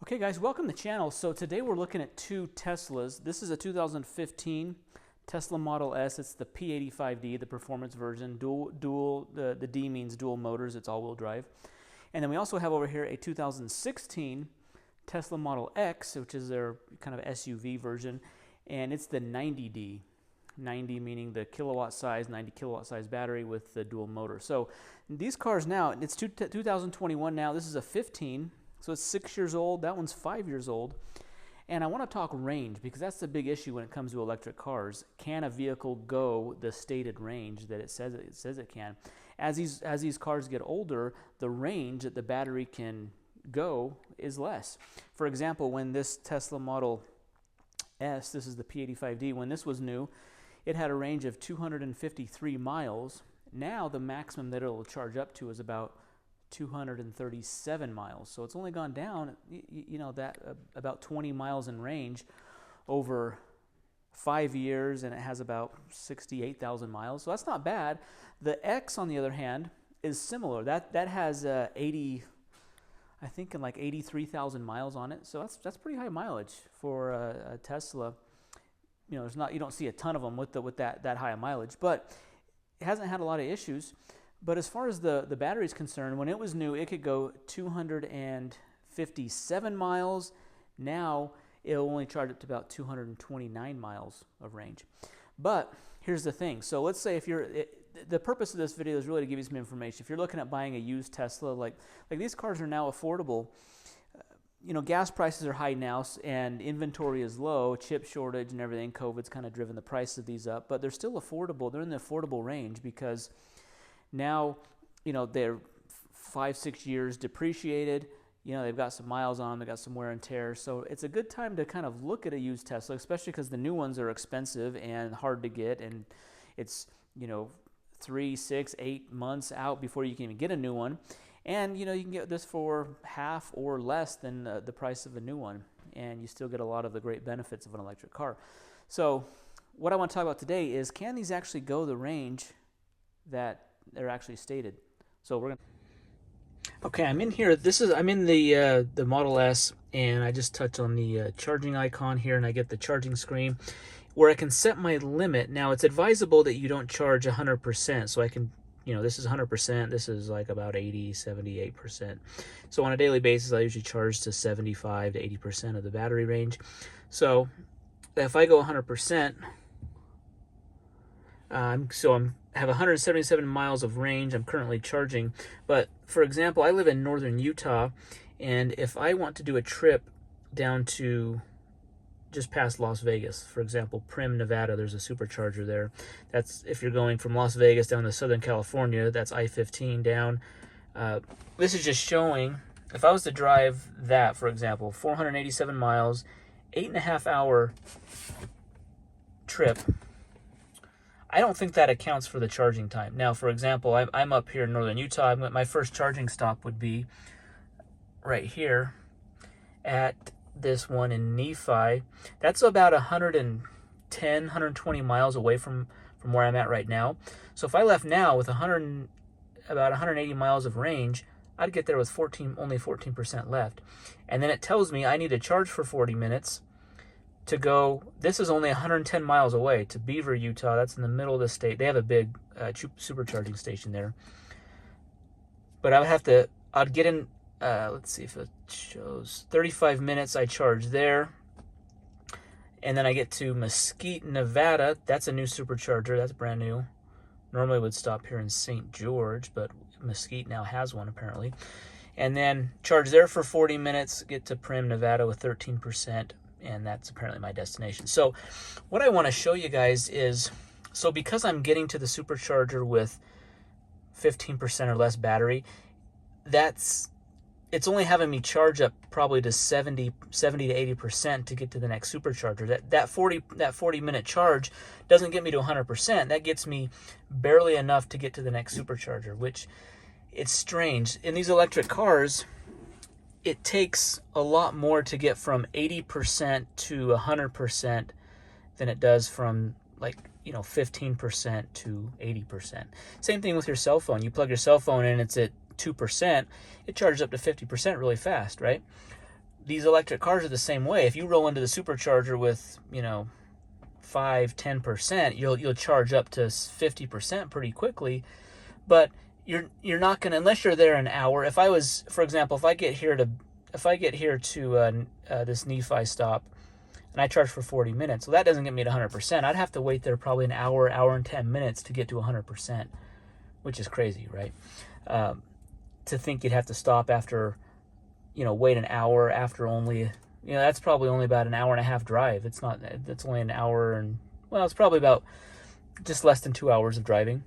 Okay guys, welcome to the channel. So today we're looking at two Teslas. This is a 2015 Tesla Model S. It's the P85D, the performance version. The D means dual motors, it's all-wheel drive. And then we also have over here a 2016 Tesla Model X, which is their kind of SUV version, and it's the 90D. 90 meaning the kilowatt size, 90 kilowatt size battery with the dual motor. So these cars now, it's 2021 now. This is a 15. So it's 6 years old. That one's 5 years old. And I want to talk range because that's the big issue when it comes to electric cars. Can a vehicle go the stated range that it says it can? As these cars get older, the range that the battery can go is less. For example, when this Tesla Model S, this is the P85D, when this was new, it had a range of 253 miles. Now the maximum that it will charge up to is about 237 miles. So it's only gone down, about 20 miles in range over 5 years, and it has about 68,000 miles. So that's not bad. The X, on the other hand, is similar. That has 83,000 miles on it. So that's pretty high mileage for a Tesla. You know, you don't see a ton of them with that high of mileage, but it hasn't had a lot of issues. But as far as the battery is concerned, when it was new, it could go 257 miles. Now it'll only charge up to about 229 miles of range. But here's the thing. So let's say the purpose of this video is really to give you some information. If you're looking at buying a used Tesla, like these cars are now affordable. Gas prices are high now, and inventory is low, chip shortage and everything. COVID's kind of driven the price of these up, but they're still affordable. They're in the affordable range because now, they're 5-6 years depreciated. They've got some miles on them, they've got some wear and tear. So it's a good time to kind of look at a used Tesla, especially because the new ones are expensive and hard to get, and it's 3, 6, 8 months out before you can even get a new one. And you can get this for half or less than the price of a new one, and you still get a lot of the great benefits of an electric car. So what I want to talk about today is, can these actually go the range that they're actually stated? So we're gonna. Okay, I'm in here. I'm in the Model S, and I just touch on the charging icon here, and I get the charging screen where I can set my limit. Now it's advisable that you don't charge 100%, so I can. This is 100%. This is like about 80, 78%. So on a daily basis, I usually charge to 75 to 80% of the battery range. So if I go 100%, I have 177 miles of range I'm currently charging. But for example, I live in northern Utah, and if I want to do a trip down to just past Las Vegas, for example, Primm, Nevada, there's a supercharger there. That's if you're going from Las Vegas down to Southern California, that's I-15 down. This is just showing, if I was to drive that, for example, 487 miles, 8.5-hour trip, I don't think that accounts for the charging time. Now, for example, I'm up here in northern Utah. My first charging stop would be right here at this one in Nephi. That's about 110, 120 miles away from where I'm at right now. So if I left now with about 180 miles of range, I'd get there with only 14% left. And then it tells me I need to charge for 40 minutes to go. This is only 110 miles away to Beaver, Utah. That's in the middle of the state. They have a big supercharging station there. But I'd get in, let's see if it shows, 35 minutes I charge there. And then I get to Mesquite, Nevada. That's a new supercharger. That's brand new. Normally would stop here in St. George, but Mesquite now has one apparently. And then charge there for 40 minutes, get to Primm, Nevada with 13%. And that's apparently my destination. So what I want to show you guys is, so because I'm getting to the supercharger with 15% or less battery, it's only having me charge up probably to 70 to 80% to get to the next supercharger. That 40 minute charge doesn't get me to 100%. That gets me barely enough to get to the next supercharger, which it's strange. In these electric cars, it takes a lot more to get from 80% to 100% than it does from 15% to 80%. Same thing with your cell phone. You plug your cell phone in, it's at 2%, it charges up to 50% really fast, right? these electric cars are the same way. If you roll into the supercharger with, 5-10%, you'll charge up to 50% pretty quickly. But you're not gonna, unless you're there an hour. If I was, for example, if I get here to this Nephi stop, and I charge for 40 minutes, well, that doesn't get me to 100%. I'd have to wait there probably an hour and 10 minutes to get to 100%, which is crazy, right? To think you'd have to stop after, wait an hour after only, that's probably only about an hour and a half drive. It's only an hour and, well, it's probably about just less than 2 hours of driving,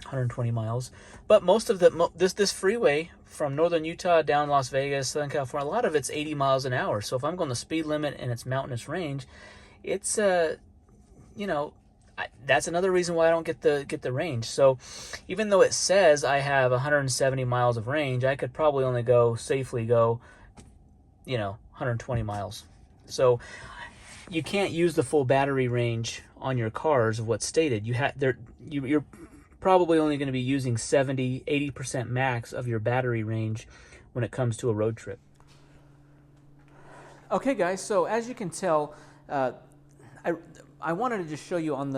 120 miles. But most of this freeway from northern Utah down Las Vegas, Southern California, a lot of it's 80 miles an hour. So if I'm going the speed limit and it's mountainous range, it's that's another reason why I don't get the range. So even though it says I have 170 miles of range, I could probably only safely go 120 miles. So you can't use the full battery range on your cars of what's stated. You're probably only going to be using 70-80% max of your battery range when it comes to a road trip. Okay, guys, so as you can tell, I wanted to just show you on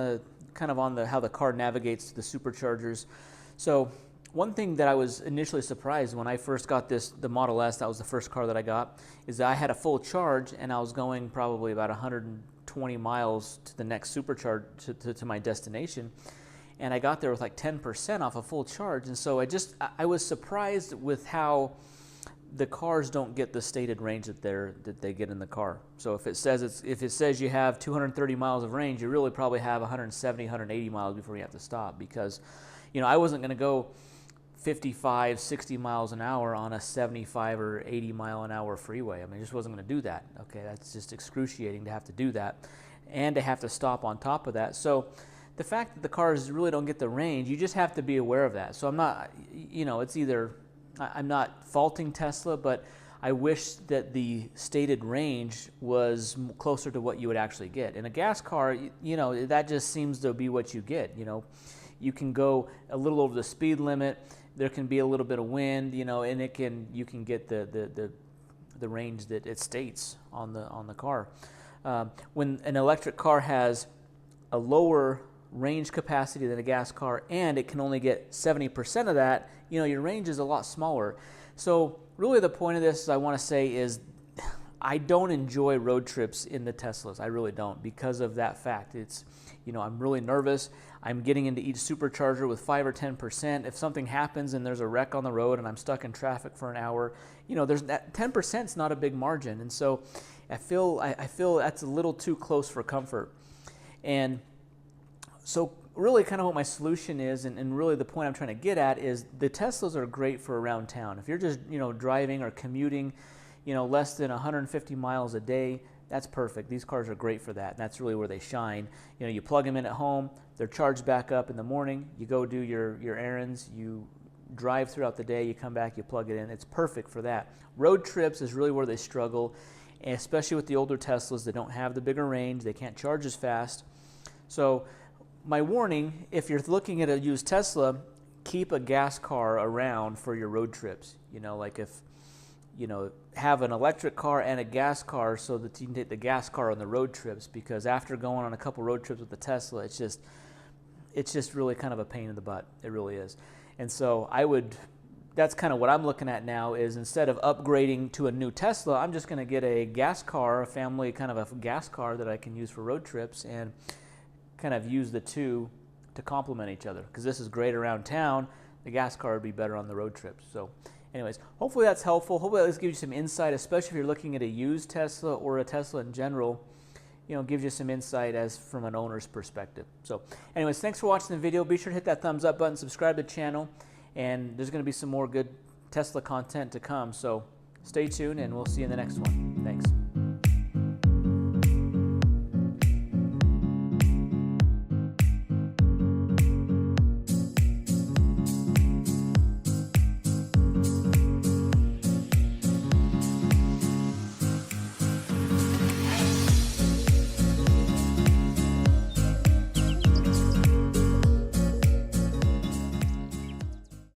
how the car navigates to the superchargers. So one thing that I was initially surprised when I first got the Model S, that was the first car that I got, is that I had a full charge and I was going probably about 120 miles to the next supercharge to my destination. And I got there with like 10% off a full charge. And so I was surprised with how the cars don't get the stated range that they get in the car. So if it says you have 230 miles of range, you really probably have 170, 180 miles before you have to stop, because I wasn't going to go 55, 60 miles an hour on a 75 or 80 mile an hour freeway. I mean, I just wasn't going to do that. Okay, that's just excruciating to have to do that and to have to stop on top of that. So the fact that the cars really don't get the range, you just have to be aware of that. So I'm not, it's either, I'm not faulting Tesla, but I wish that the stated range was closer to what you would actually get. In a gas car, that just seems to be what you get. You can go a little over the speed limit. There can be a little bit of wind, and you can get the range that it states on the car. When an electric car has a lower range capacity than a gas car, and it can only get 70% of that, your range is a lot smaller. So really the point of this, I want to say, is I don't enjoy road trips in the Teslas. I really don't, because of that fact. It's, I'm really nervous. I'm getting into each supercharger with 5 or 10%. If something happens and there's a wreck on the road and I'm stuck in traffic for an hour, there's that 10% is not a big margin. And so I feel that's a little too close for comfort. And so really kind of what my solution is, and really the point I'm trying to get at, is the Teslas are great for around town. If you're just, driving or commuting, less than 150 miles a day, that's perfect. These cars are great for that. And that's really where they shine. You plug them in at home, they're charged back up in the morning, you go do your errands, you drive throughout the day, you come back, you plug it in. It's perfect for that. Road trips is really where they struggle, and especially with the older Teslas that don't have the bigger range, they can't charge as fast. So my warning, if you're looking at a used Tesla, keep a gas car around for your road trips. Have an electric car and a gas car so that you can take the gas car on the road trips, because after going on a couple road trips with the Tesla, it's just really kind of a pain in the butt. It really is. And so that's kind of what I'm looking at now, is instead of upgrading to a new Tesla, I'm just going to get a gas car, a family kind of a gas car that I can use for road trips, and kind of use the two to complement each other, because this is great around town. The gas car would be better on the road trips. So anyways, hopefully that's helpful. Hopefully this gives you some insight, especially if you're looking at a used Tesla or a Tesla in general. Gives you some insight as from an owner's perspective. So anyways, thanks for watching the video. Be sure to hit that thumbs up button, subscribe to the channel, and there's going to be some more good Tesla content to come. So stay tuned, and we'll see you in the next one.